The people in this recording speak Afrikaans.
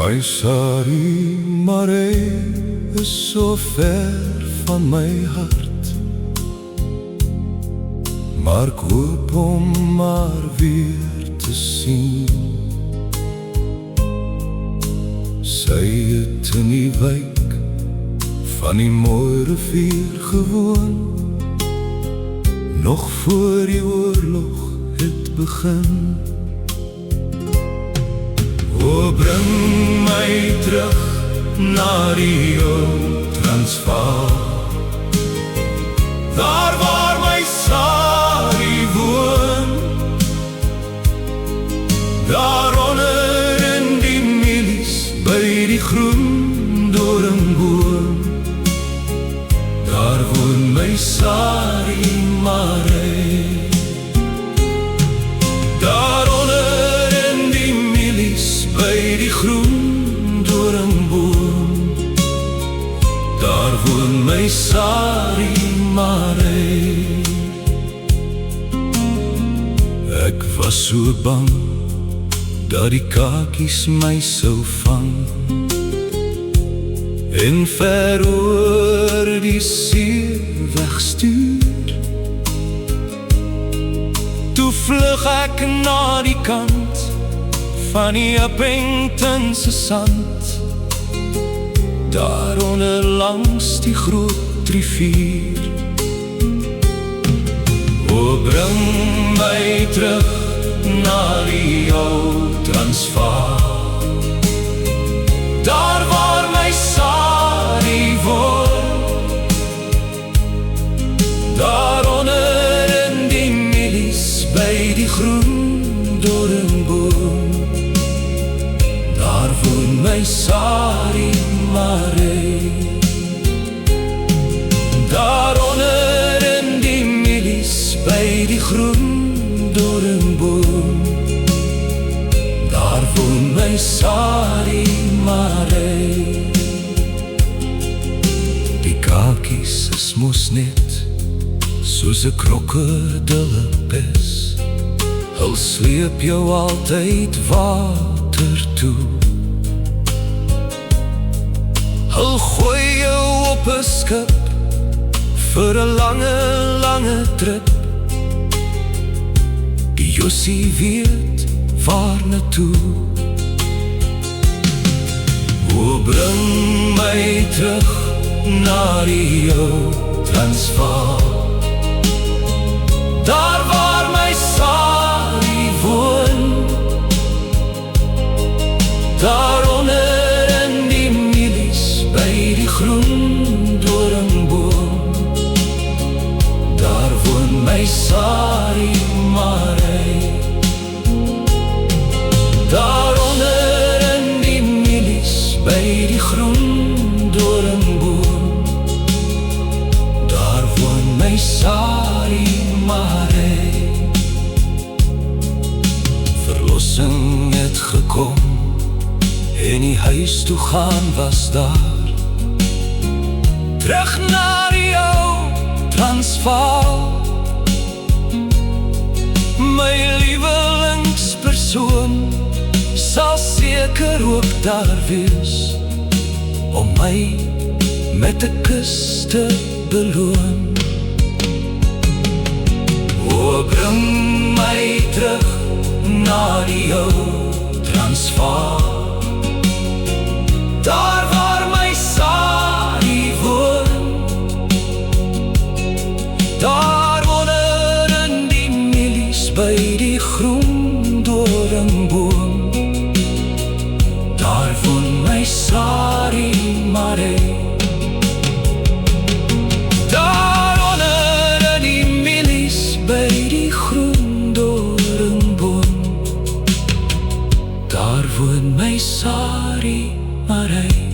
My Sari Maree is so ver van my hart, maar ek hoop om maar weer te sien. Sy het in die wijk van die mooi rivier gewoon, nog voor die oorlog het begin. O, bring my terug na die ou Transvaal, daar waar my Sari woon, daaronder in die milies by die groen doringboom, daar woon my Sari Maree. Daaronder in die milies by die groen doringboom, daar woon my Sari Maree. Ek was so bang dat die kakies my sou vang en ver oor die see wegstuur. Toe vlug ek na die kant van die Upingtonse sand, daaronder langs die groot rivier. O, bring my terug na die ou Transvaal, daar waar my Sari woon, daaronder in die milies by die groen doringboom, daar woon my Sari Maree. Daaronder in die milies by die groen doringboom, daar woon my Sari Maree. Die kakies is mos net soos 'n krokodille pes, hulle sleep jou altyd water toe. Hulle gooi jou op 'n skip vir 'n lange trip. Die Josie weet waar na toe. O, bring my terug na die ou Transvaal, daar waar my Sari woon, daaronder in die milies by die groen doringboom, daar woon my Sari Maree. Daaronder in die milies by die groen doringboom, daar woon my Sari Maree. Verlossing het gekom en die huis toe gaan was daar, terug na die ou Transvaal. My lievelingspersoon sal seker ook daar wees om my met 'n kus te beloon. O, bring my terug na die ou Transvaal, daar waar my Sari woon, daaronder in die milies by die groen doringboom, daar woon my Sari Maree. Daaronder in die milies by die groen doringboom, daar woon my Sari Maree.